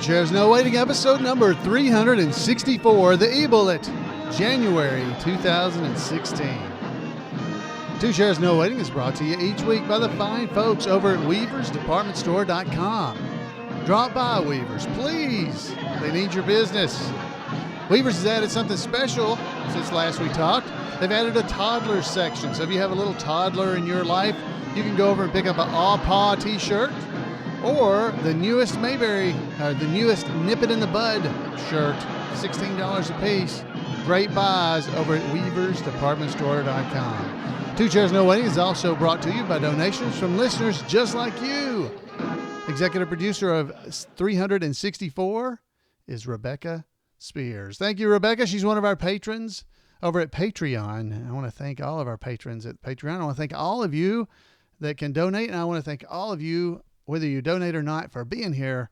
Chairs No Waiting, episode number 364, the eBullet, January 2016. Two Chairs No Waiting is brought to you each week by the fine folks over at WeaversDepartmentStore.com. Drop by, Weavers, please. They need your business. Weavers has added something special since last we talked. They've added a toddler section. So if you have a little toddler in your life, you can go over and pick up an Aw Paw t-shirt or the newest Mayberry, the newest Nip It in the Bud shirt, $16 a piece. Great buys over at WeaversDepartmentStore.com. Two Chairs No Waiting is also brought to you by donations from listeners just like you. Executive producer of 364 is Rebecca Spears. Thank you, Rebecca. She's one of our patrons over at Patreon. I want to thank all of our patrons at Patreon. I want to thank all of you that can donate, and I want to thank all of you, whether you donate or not, for being here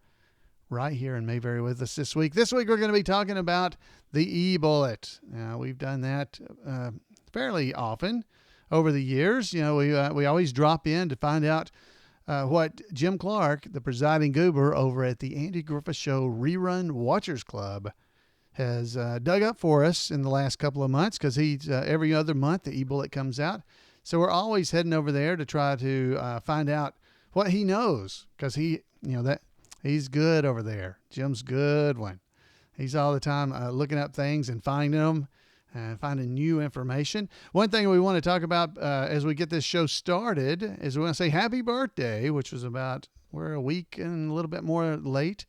right here in Mayberry with us this week. This week we're going to be talking about the eBullet. Now, we've done that fairly often over the years. You know, we always drop in to find out what Jim Clark, the presiding goober over at the Andy Griffith Show Rerun Watchers Club, has dug up for us in the last couple of months, because he's every other month the eBullet comes out. So we're always heading over there to try to find out what he knows, because he's good over there. Jim's good one. He's all the time looking up things and finding them and finding new information. One thing we want to talk about as we get this show started is we want to say happy birthday, which was we're a week and a little bit more late,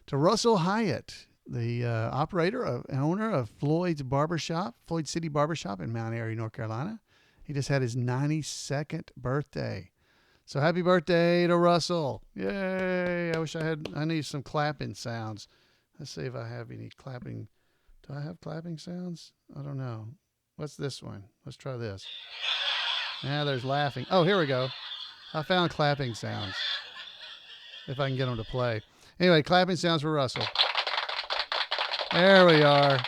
to Russell Hyatt, the operator and owner of Floyd City Barbershop in Mount Airy, North Carolina. He just had his 92nd birthday. So happy birthday to Russell. Yay. I need some clapping sounds. Let's see if I have any clapping. Do I have clapping sounds? I don't know. What's this one? Let's try this. Now there's laughing. Oh, here we go. I found clapping sounds. If I can get them to play. Anyway, clapping sounds for Russell. There we are.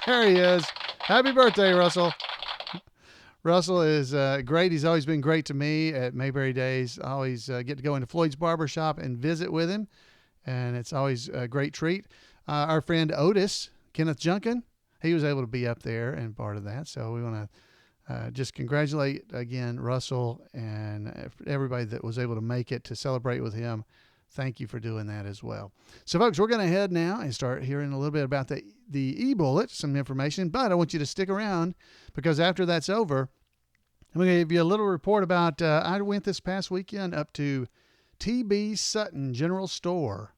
There he is. Happy birthday, Russell. Russell is great. He's always been great to me at Mayberry Days. I always get to go into Floyd's Barbershop and visit with him, and it's always a great treat. Our friend Otis, Kenneth Junkin, he was able to be up there and part of that. So we want to just congratulate again Russell and everybody that was able to make it to celebrate with him. Thank you for doing that as well. So, folks, we're going to head now and start hearing a little bit about the eBullet, some information. But I want you to stick around, because after that's over, I'm going to give you a little report about I went this past weekend up to T.B. Sutton General Store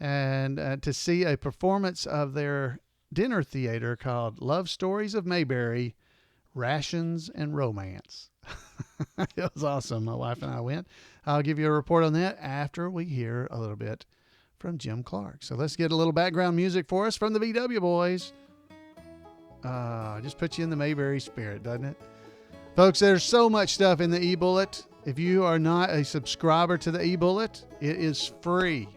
and to see a performance of their dinner theater called Love Stories of Mayberry, Rations and Romance. It was awesome. My wife and I went. I'll give you a report on that after we hear a little bit from Jim Clark. So let's get a little background music for us from the VW boys. Just put you in the Mayberry spirit, doesn't it? Folks, there's so much stuff in the eBullet. If you are not a subscriber to the eBullet, it is free.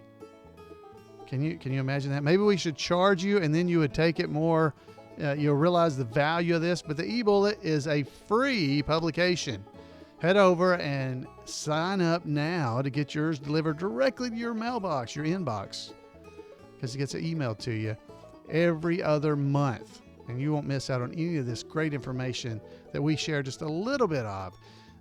Can you imagine that? Maybe we should charge you, and then you would take it more. You'll realize the value of this. But the eBullet is a free publication. Head over and sign up now to get yours delivered directly to your mailbox, your inbox, because it gets emailed to you every other month. And you won't miss out on any of this great information that we share just a little bit of.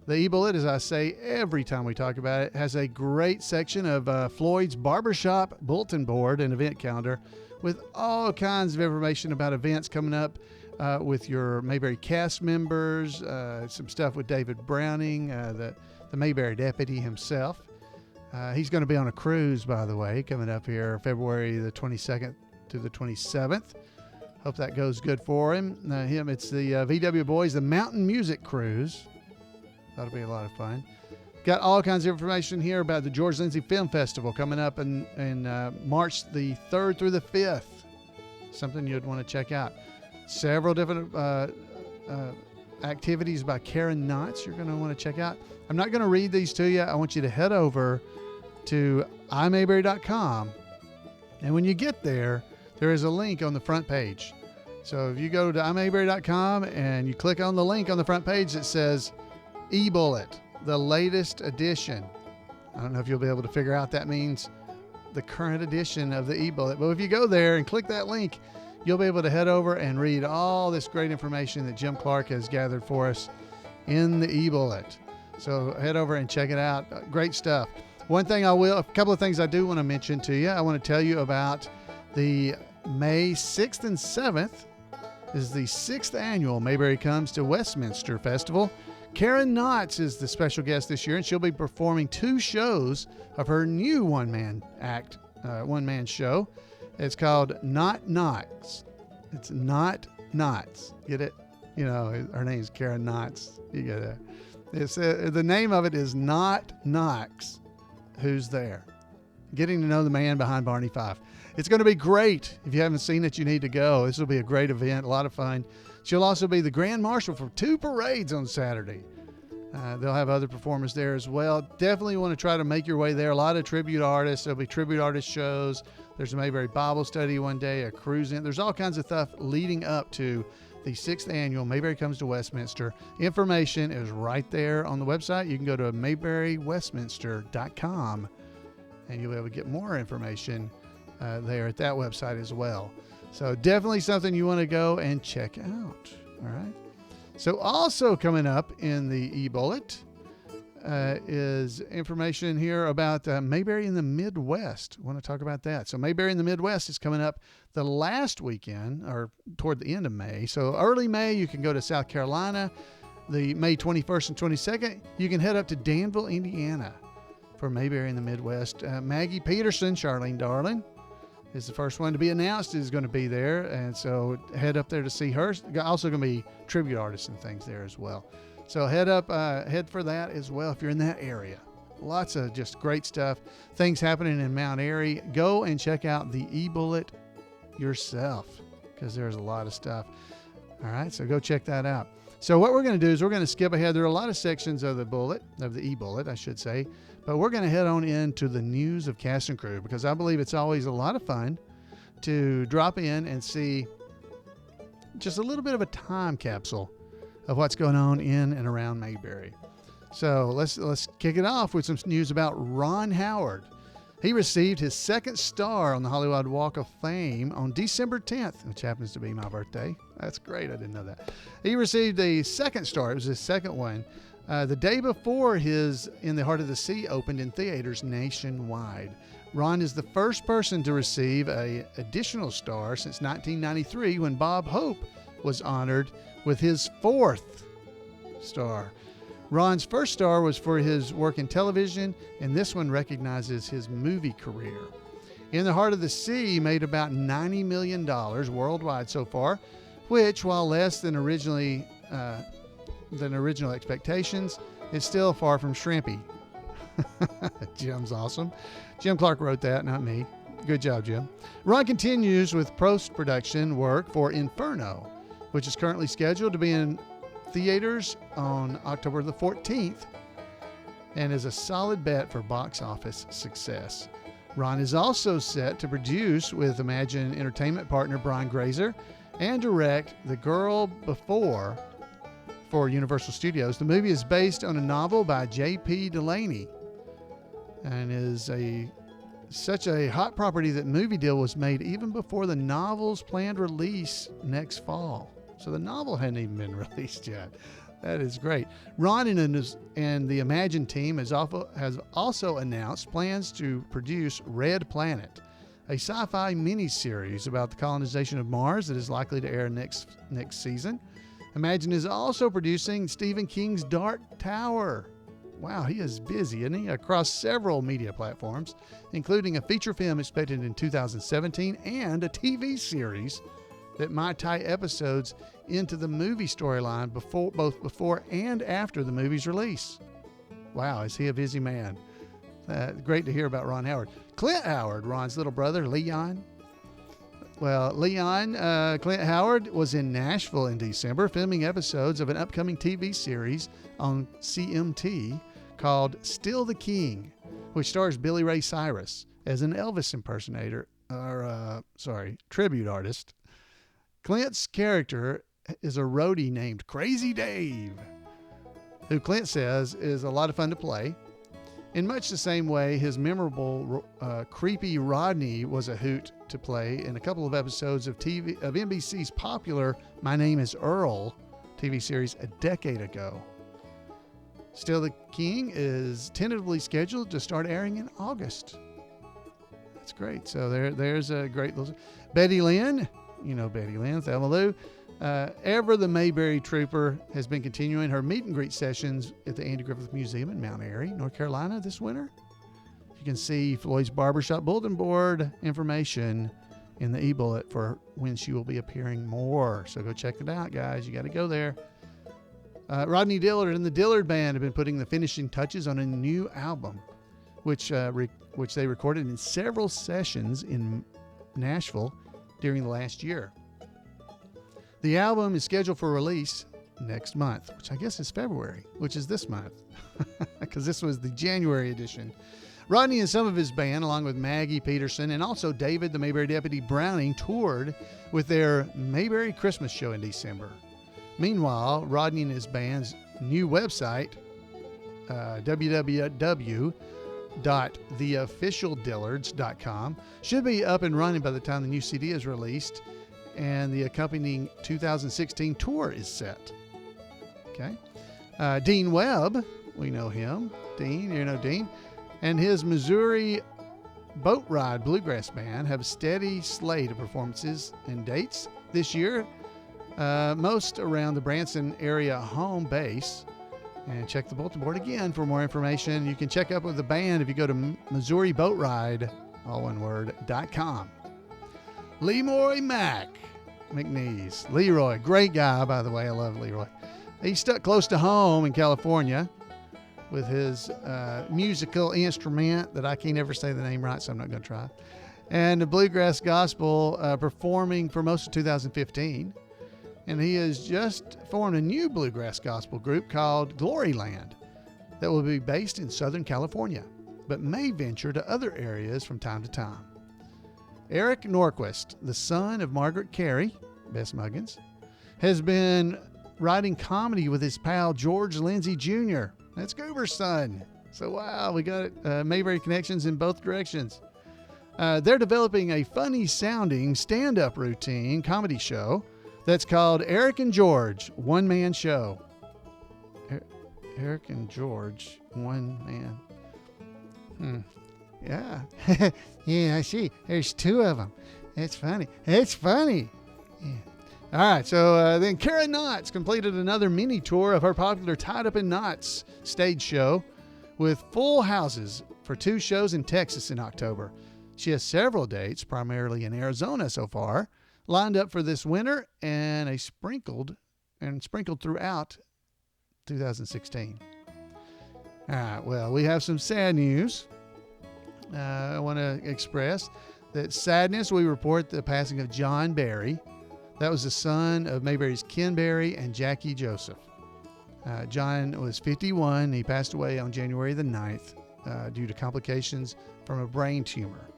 The eBullet, as I say every time we talk about it, has a great section of Floyd's Barbershop bulletin board and event calendar with all kinds of information about events coming up with your Mayberry cast members, some stuff with David Browning, the Mayberry deputy himself. He's going to be on a cruise, by the way, coming up here February the 22nd to the 27th. Hope that goes good for him. It's the VW Boys, the Mountain Music Cruise. That'll be a lot of fun. Got all kinds of information here about the George Lindsay Film Festival coming up in March the 3rd through the 5th. Something you'd want to check out. Several different activities by Karen Knotts you're going to want to check out. I'm not going to read these to you. I want you to head over to imayberry.com. And when you get there, there is a link on the front page. So if you go to imayberry.com and you click on the link on the front page that says eBullet, the latest edition. I don't know if you'll be able to figure out that means the current edition of the eBullet. But if you go there and click that link, you'll be able to head over and read all this great information that Jim Clark has gathered for us in the eBullet. So head over and check it out. Great stuff. A couple of things I do want to mention to you. I want to tell you about the May 6th and 7th is the 6th annual Mayberry Comes to Westminster Festival. Karen Knotts is the special guest this year, and she'll be performing 2 shows of her new one-man show. It's called Not Knots. It's Not Knots. Get it? You know, her name's Karen Knotts. You get it. It's the name of it is Not Knox. Who's there? Getting to know the man behind Barney Fife. It's going to be great. If you haven't seen it, you need to go. This will be a great event, a lot of fun. She'll also be the Grand Marshal for 2 parades on Saturday. They'll have other performers there as well. Definitely want to try to make your way there. A lot of tribute artists. There'll be tribute artist shows. There's a Mayberry Bible study one day, a cruise in. There's all kinds of stuff leading up to the 6th annual Mayberry Comes to Westminster. Information is right there on the website. You can go to mayberrywestminster.com and you'll be able to get more information there at that website as well. So definitely something you want to go and check out. All right. So also coming up in the eBullet is information here about Mayberry in the Midwest. I want to talk about that. So Mayberry in the Midwest is coming up the last weekend or toward the end of May. So early May, you can go to South Carolina. The May 21st and 22nd, you can head up to Danville, Indiana for Mayberry in the Midwest. Maggie Peterson, Charlene Darling, is the first one to be announced is going to be there. And so head up there to see her. Also going to be tribute artists and things there as well. So head for that as well if you're in that area. Lots of just great stuff. Things happening in Mount Airy. Go and check out the eBullet yourself because there's a lot of stuff. All right, so go check that out. So what we're going to do is we're going to skip ahead. There are a lot of sections of the eBullet, I should say. But we're going to head on into the news of Cast and Crew because I believe it's always a lot of fun to drop in and see just a little bit of a time capsule of what's going on in and around Mayberry. So let's kick it off with some news about Ron Howard. He received his 2nd star on the Hollywood Walk of Fame on December 10th, which happens to be my birthday. That's great. I didn't know that. He received the 2nd star. It was his 2nd one. The day before his In the Heart of the Sea opened in theaters nationwide. Ron is the first person to receive an additional star since 1993 when Bob Hope was honored with his 4th star. Ron's first star was for his work in television, and this one recognizes his movie career. In the Heart of the Sea made about $90 million worldwide so far, which, while less than original expectations, is still far from shrimpy. Jim's awesome. Jim Clark wrote that, not me. Good job, Jim. Ron continues with post-production work for Inferno, which is currently scheduled to be in theaters on October the 14th and is a solid bet for box office success. Ron is also set to produce with Imagine Entertainment partner Brian Grazer and direct The Girl Before for Universal Studios. The movie is based on a novel by J.P. Delaney and is such a hot property that movie deal was made even before the novel's planned release next fall. So the novel hadn't even been released yet. That is great. Ron and the Imagine team has also announced plans to produce Red Planet, a sci-fi miniseries about the colonization of Mars that is likely to air next season. Imagine is also producing Stephen King's Dark Tower. Wow, he is busy, isn't he? Across several media platforms, including a feature film expected in 2017 and a TV series that might tie episodes into the movie storyline both before and after the movie's release. Wow, is he a busy man? Great to hear about Ron Howard. Clint Howard, Ron's little brother, Leon. Well, Clint Howard was in Nashville in December filming episodes of an upcoming TV series on CMT called Still the King, which stars Billy Ray Cyrus as an Elvis tribute artist. Clint's character is a roadie named Crazy Dave, who Clint says is a lot of fun to play. In much the same way, his memorable creepy Rodney was a hoot to play in a couple of episodes of NBC's popular My Name is Earl TV series a decade ago. Still the King is tentatively scheduled to start airing in August. That's great. So there's a great little... Betty Lynn, you know Betty Lynn, Thelma Lou. Ever the Mayberry Trooper has been continuing her meet and greet sessions at the Andy Griffith Museum in Mount Airy, North Carolina this winter. You can see Floyd's Barbershop bulletin board information in the eBullet for when she will be appearing more. So go check it out, guys. You got to go there. Rodney Dillard and the Dillard Band have been putting the finishing touches on a new album, which they recorded in several sessions in Nashville during the last year. The album is scheduled for release next month, which I guess is February, which is this month, because this was the January edition. Rodney and some of his band, along with Maggie Peterson and also David the Mayberry Deputy Browning, toured with their Mayberry Christmas show in December. Meanwhile, Rodney and his band's new website, www.theofficialdillards.com, should be up and running by the time the new CD is released and the accompanying 2016 tour is set. Okay. Dean Webb, we know him. Dean, you know Dean. And his Missouri Boat Ride Bluegrass Band have a steady slate of performances and dates this year, most around the Branson area home base. And check the bulletin board again for more information. You can check up with the band if you go to Missouri Boat Ride, all one word, .com. Leroy McNeese. Leroy, great guy, by the way. I love Leroy. He's stuck close to home in California with his musical instrument that I can't ever say the name right, so I'm not going to try. And the Bluegrass Gospel performing for most of 2015. And he has just formed a new Bluegrass Gospel group called Gloryland that will be based in Southern California, but may venture to other areas from time to time. Eric Norquist, the son of Margaret Carey, Bess Muggins, has been writing comedy with his pal George Lindsay Jr. That's Goober's son. So, wow, we got Mayberry connections in both directions. They're developing a funny-sounding stand-up routine comedy show that's called Eric and George, One Man Show. Eric and George, One Man. Yeah. Yeah, I see. There's two of them. It's funny. It's funny. Yeah. All right, so then Kara Knotts completed another mini tour of her popular Tied Up in Knots stage show with full houses for 2 shows in Texas in October. She has several dates, primarily in Arizona so far, lined up for this winter and sprinkled throughout 2016. All right, well, we have some sad news. I want to express that sadness. We report the passing of John Berry. That was the son of Mayberry's Ken Berry and Jackie Joseph. John was 51. He passed away on January the 9th due to complications from a brain tumor.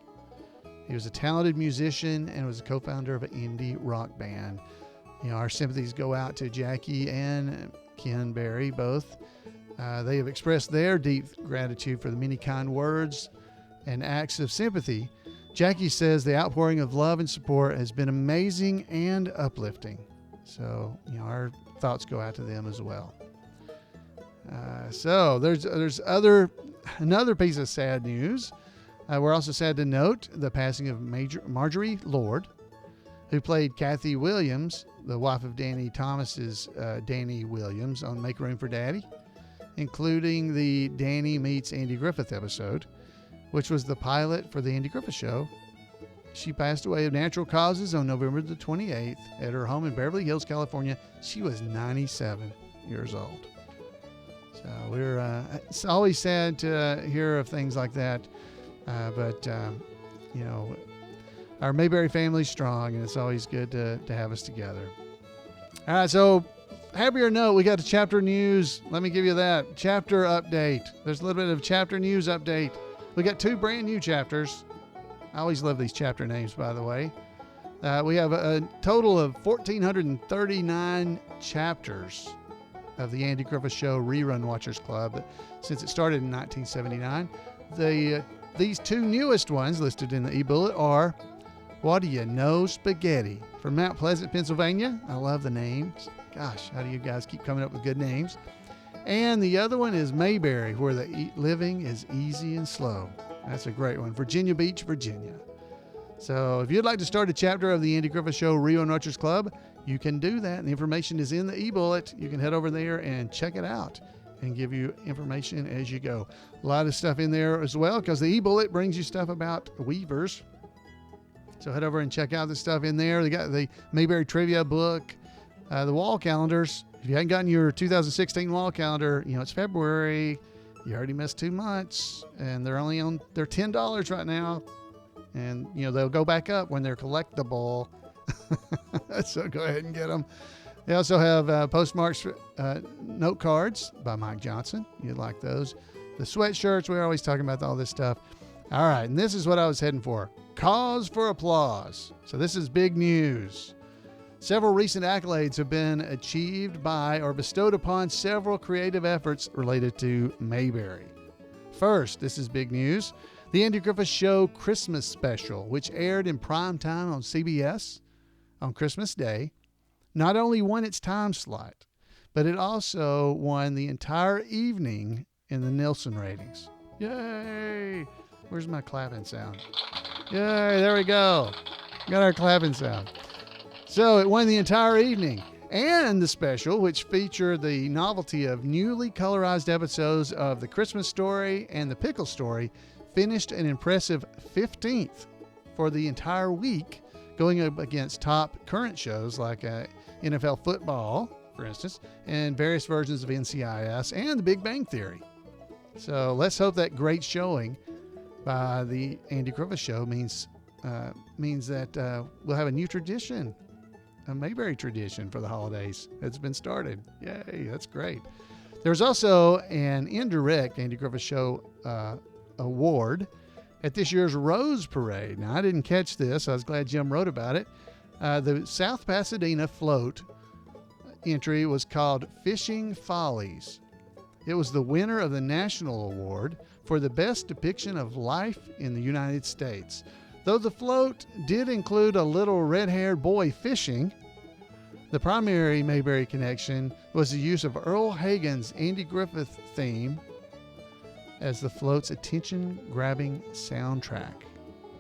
He was a talented musician and was a co-founder of an indie rock band. You know, our sympathies go out to Jackie and Ken Berry, both. They have expressed their deep gratitude for the many kind words and acts of sympathy. Jackie says the outpouring of love and support has been amazing and uplifting. So, you know, our thoughts go out to them as well. So there's another piece of sad news. We're also sad to note the passing of Marjorie Lord, who played Kathy Williams, the wife of Danny Thomas's Danny Williams on Make Room for Daddy, including the Danny Meets Andy Griffith episode, which was the pilot for the Andy Griffith Show. She passed away of natural causes on November the 28th at her home in Beverly Hills, California. She was 97 years old. So it's always sad to hear of things like that. But you know, our Mayberry family's strong, and it's always good to have us together. All right, so happier note, we got the chapter news. Let me give you that. Chapter update. There's a little bit of chapter news update. We got 2 brand new chapters. I always love these chapter names, by the way. We have a total of 1,439 chapters of the Andy Griffith Show Rerun Watchers Club since it started in 1979. These two newest ones listed in the eBullet are What Do You Know Spaghetti from Mount Pleasant, Pennsylvania. I love the names. Gosh, how do you guys keep coming up with good names? And the other one is Mayberry, where the living is easy and slow. That's a great one. Virginia Beach, Virginia. So if you'd like to start a chapter of the Andy Griffith Show Rerun Watchers Club, you can do that. And the information is in the eBullet. You can head over there and check it out and give you information as you go. A lot of stuff in there as well, because the eBullet brings you stuff about weavers. So head over and check out the stuff in there. They got the Mayberry Trivia book, the wall calendars. If you hadn't gotten your 2016 wall calendar, it's February. You already missed 2 months, and they're $10 right now. And, they'll go back up when they're collectible. So go ahead and get them. They also have postmarks, note cards by Mike Johnson. You'd like those. The sweatshirts, we're always talking about all this stuff. All right, and this is what I was heading for. Cause for applause. So this is big news. Several recent accolades have been achieved by or bestowed upon several creative efforts related to Mayberry. First, this is big news. The Andy Griffith Show Christmas Special, which aired in prime time on CBS on Christmas Day, not only won its time slot, but it also won the entire evening in the Nielsen ratings. Yay! Where's my clapping sound? Yay, there we go. Got our clapping sound. So it won the entire evening. And the special, which featured the novelty of newly colorized episodes of The Christmas Story and The Pickle Story, finished an impressive 15th for the entire week, going up against top current shows like NFL football, for instance, and various versions of NCIS and The Big Bang Theory. So let's hope that great showing by the Andy Griffith Show means that we'll have a new tradition, a Mayberry tradition for the holidays. It's been started. Yay, that's great. There's also an indirect Andy Griffith Show award at this year's Rose Parade. Now, I didn't catch this. I was glad Jim wrote about it. The South Pasadena float entry was called Fishing Follies. It was the winner of the National Award for the best depiction of life in the United States. Though the float did include a little red-haired boy fishing, the primary Mayberry connection was the use of Earl Hagen's Andy Griffith theme as the float's attention-grabbing soundtrack.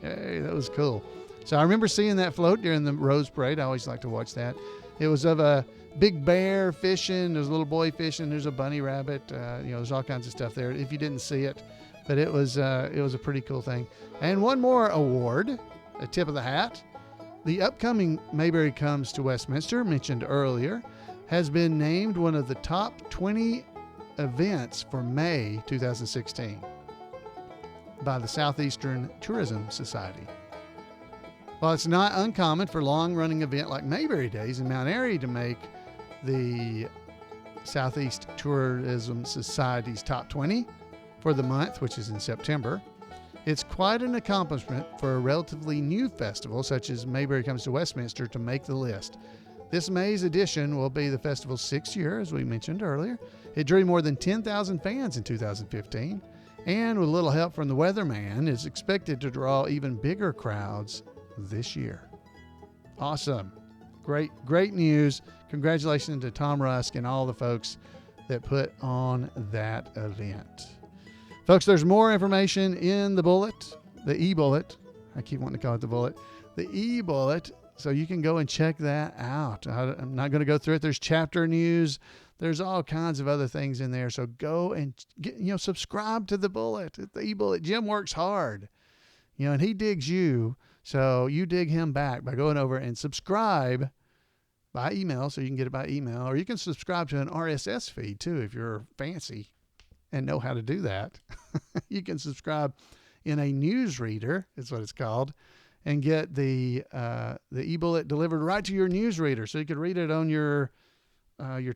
Hey, that was cool. So I remember seeing that float during the Rose Parade. I always like to watch that. It was of a big bear fishing. There's a little boy fishing. There's a bunny rabbit. There's all kinds of stuff there if you didn't see it. But it was a pretty cool thing. And one more award, a tip of the hat. The upcoming Mayberry Comes to Westminster, mentioned earlier, has been named one of the top 20 events for May 2016 by the Southeastern Tourism Society. While it's not uncommon for a long-running event like Mayberry Days in Mount Airy to make the Southeast Tourism Society's top 20 for the month, which is in September, it's quite an accomplishment for a relatively new festival such as Mayberry Comes to Westminster to make the list. This May's edition will be the festival's 6th year, as we mentioned earlier. It drew more than 10,000 fans in 2015, and with a little help from the weatherman, is expected to draw even bigger crowds this year. Awesome. Great news. Congratulations to Tom Rusk and all the folks that put on that event. Folks, there's more information in the bullet, the eBullet. I keep wanting to call it the bullet. The eBullet, so you can go and check that out. I'm not going to go through it. There's chapter news. There's all kinds of other things in there. So go and subscribe to the bullet, the eBullet. Jim works hard, and he digs you. So you dig him back by going over and subscribe by email, so you can get it by email, or you can subscribe to an RSS feed too if you're fancy and know how to do that. You can subscribe in a newsreader, is what it's called, and get the eBullet delivered right to your newsreader, so you can read it on your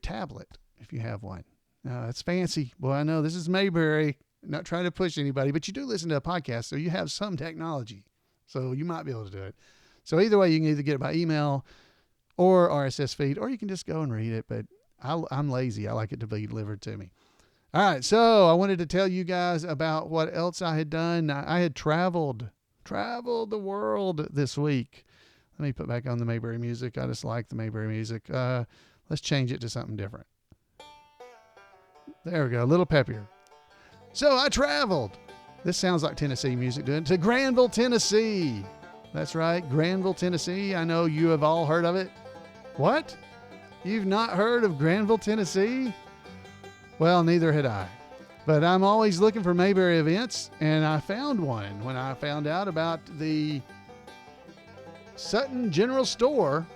tablet if you have one. That's fancy. Well, I know this is Mayberry, not trying to push anybody, but you do listen to a podcast, so you have some technology, so you might be able to do it. So either way, you can either get it by email or RSS feed, or you can just go and read it. But I'm lazy. I like it to be delivered to me. All right, so I wanted to tell you guys about what else I had done. I had traveled the world this week. Let me put back on the Mayberry music. I just like the Mayberry music. Let's change it to something different. There we go, a little peppier. So I traveled. This sounds like Tennessee music, doing it, to Granville, Tennessee. That's right, Granville, Tennessee. I know you have all heard of it. What? You've not heard of Granville, Tennessee? Well, neither had I. But I'm always looking for Mayberry events, and I found one when I found out about the Sutton General Store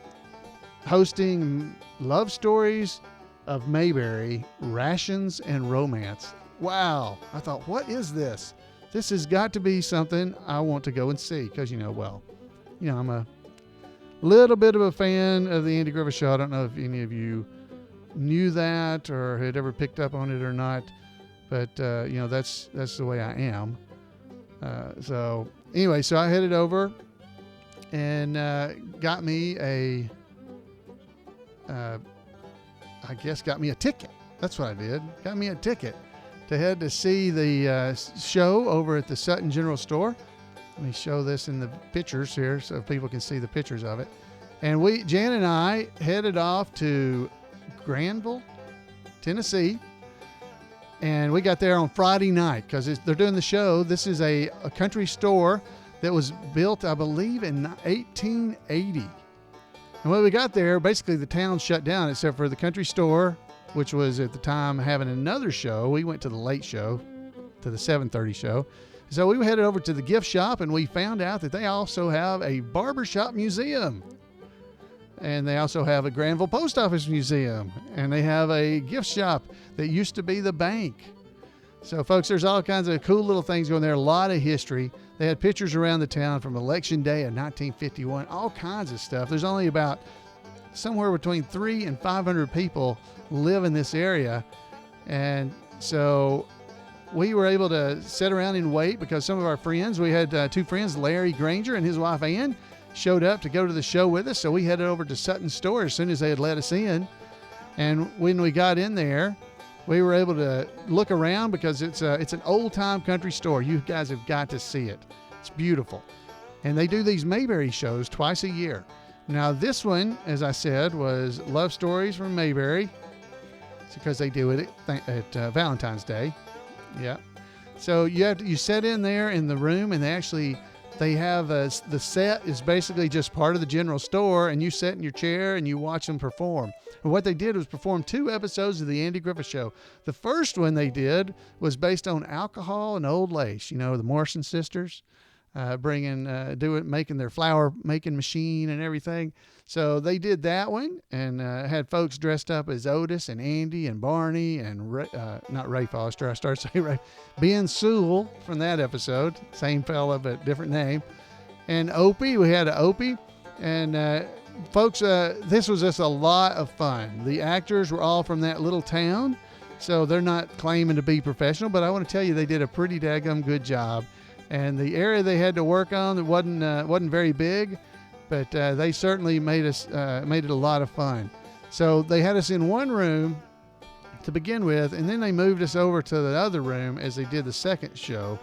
hosting Love Stories of Mayberry, Rations and Romance. Wow. I thought, what is this? This has got to be something I want to go and see because, I'm a little bit of a fan of the Andy Griffith Show. I don't know if any of you knew that or had ever picked up on it or not, but, that's the way I am. So I headed over and got me a ticket. That's what I did. Got me a ticket to head to see the show over at the Sutton General Store. Let me show this in the pictures here so people can see the pictures of it. And Jan and I headed off to Granville, Tennessee. And we got there on Friday night because they're doing the show. This is a country store that was built, I believe, in 1880. And when we got there, basically the town shut down except for the country store, which was at the time having another show. We went to the late show, to the 7:30 show. So we headed over to the gift shop and we found out that they also have a barbershop museum. And they also have a Granville Post Office Museum. And they have a gift shop that used to be the bank. So, folks, there's all kinds of cool little things going there. A lot of history. They had pictures around the town from Election Day of 1951. All kinds of stuff. There's only about somewhere between 300 and 500 people live in this area. And so we were able to sit around and wait because some of our friends, we had two friends, Larry Granger and his wife Ann, showed up to go to the show with us. So we headed over to Sutton's store as soon as they had let us in. And when we got in there, we were able to look around because it's an old-time country store. You guys have got to see it. It's beautiful. And they do these Mayberry shows twice a year. Now, this one, as I said, was Love Stories from Mayberry. It's because they do it at Valentine's Day. Yeah. So you sit in there in the room, and they have the set is basically just part of the general store, and you sit in your chair and you watch them perform. And what they did was perform 2 episodes of the Andy Griffith Show. The first one they did was based on alcohol and old lace. The Morrison sisters making their flour making machine and everything. So they did that one and had folks dressed up as Otis and Andy and Barney and not Ray Foster. I started saying Ray. Ben Sewell from that episode, same fella but different name. And Opie, we had an Opie. And folks, this was just a lot of fun. The actors were all from that little town, so they're not claiming to be professional, but I want to tell you they did a pretty daggum good job. And the area they had to work on wasn't very big, but they certainly made it a lot of fun. So they had us in one room to begin with, and then they moved us over to the other room as they did the second show,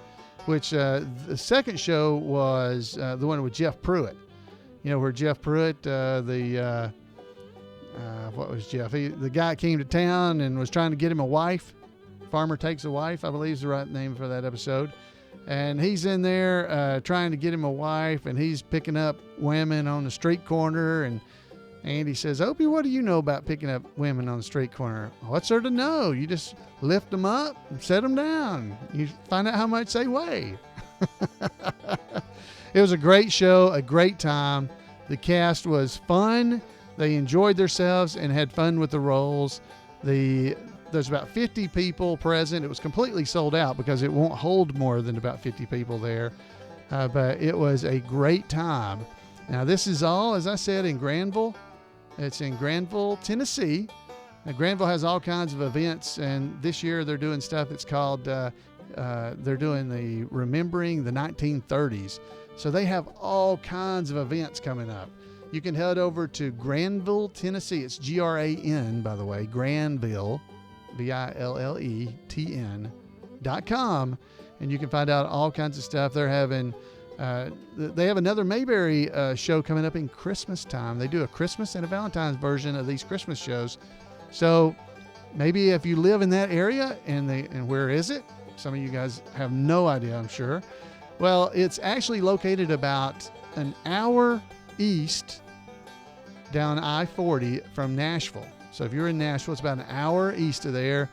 which the second show was the one with Jeff Pruitt. Where Jeff Pruitt, what was Jeff? The guy came to town and was trying to get him a wife. Farmer Takes a Wife, I believe is the right name for that episode. And he's in there trying to get him a wife, and he's picking up women on the street corner. And Andy says, Opie, what do you know about picking up women on the street corner? What's there to know? You just lift them up and set them down. You find out how much they weigh. It was a great show, a great time. The cast was fun. They enjoyed themselves and had fun with the roles. There's about 50 people present. It was completely sold out because it won't hold more than about 50 people there. But it was a great time. Now, this is all, as I said, in Granville. It's in Granville, Tennessee. Now, Granville has all kinds of events, and this year they're doing stuff that's called, they're doing the Remembering the 1930s. So they have all kinds of events coming up. you can head over to Granville, Tennessee. It's Gran, by the way, Granville, VILLETN.com, and you can find out all kinds of stuff. They're having, they have another Mayberry show coming up in Christmas time. They do a Christmas and a Valentine's version of these Christmas shows. So maybe if you live in that area, and where is it? Some of you guys have no idea, I'm sure. Well, it's actually located about an hour east down I-40 from Nashville. So if you're in Nashville, it's about an hour east of there,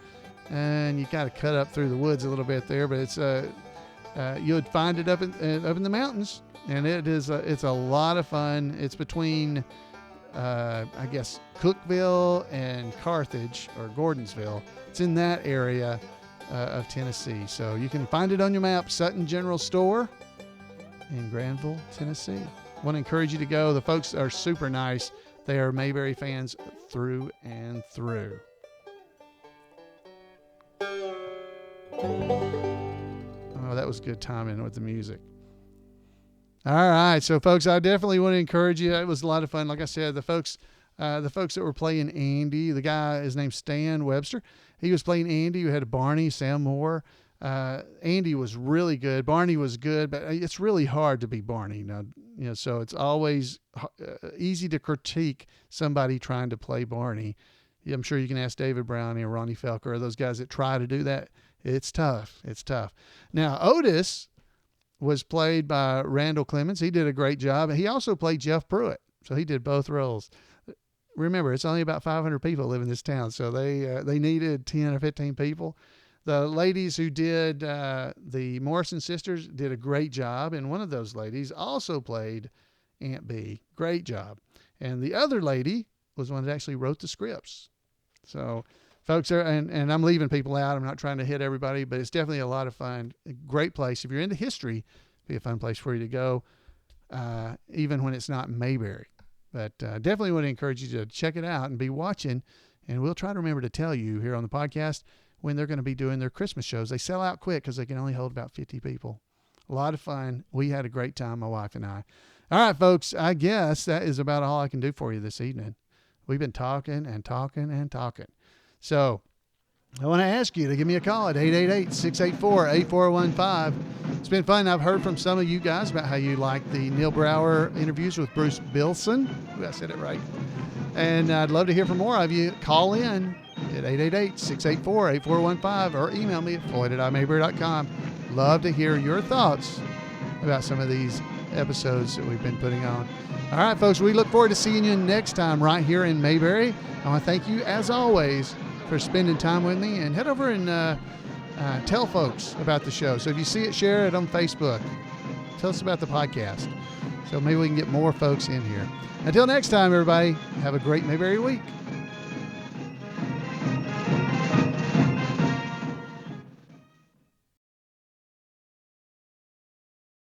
and you got to cut up through the woods a little bit there, but it's you would find it up in the mountains, and it's a lot of fun. It's between I guess Cookville and Carthage or Gordonsville. It's in that area of Tennessee. So you can find it on your map, Sutton General Store in Granville, Tennessee. I want to encourage you to go. The folks are super nice. They are Mayberry fans through and through. Oh, that was good timing with the music. All right, so folks, I definitely want to encourage you. It was a lot of fun. Like I said, the folks that were playing Andy, the guy, his name's Stan Webster. He was playing Andy. We had Barney, Sam Moore. Andy was really good. Barney was good, but it's really hard to be Barney. Now, so it's always easy to critique somebody trying to play Barney. I'm sure you can ask David Browning or Ronnie Felker or those guys that try to do that. It's tough. It's tough. Now, Otis was played by Randall Clemens. He did a great job. He also played Jeff Pruitt, so he did both roles. Remember, it's only about 500 people live in this town, so they needed 10 or 15 people. The ladies who did the Morrison sisters did a great job, and one of those ladies also played Aunt Bee. Great job. And the other lady was one that actually wrote the scripts. So, folks, and I'm leaving people out. I'm not trying to hit everybody, but it's definitely a lot of fun. A great place. If you're into history, it'd be a fun place for you to go, even when it's not Mayberry. But definitely want to encourage you to check it out and be watching, and we'll try to remember to tell you here on the podcast when they're going to be doing their Christmas shows. They sell out quick because they can only hold about 50 people. A lot of fun. We had a great time, my wife and I. All right, folks, I guess that is about all I can do for you this evening. We've been talking and talking and talking. So I want to ask you to give me a call at 888-684-8415. It's been fun. I've heard from some of you guys about how you like the Neil Brower interviews with Bruce Bilson. Ooh, I said it right. And I'd love to hear from more of you. Call in at 888-684-8415 or email me at floyd@imayberry.com. Love to hear your thoughts about some of these episodes that we've been putting on. All right, folks, we look forward to seeing you next time right here in Mayberry. I want to thank you, as always, for spending time with me, and head over and tell folks about the show. So if you see it, share it on Facebook. Tell us about the podcast. So maybe we can get more folks in here. Until next time, everybody, have a great Mayberry week.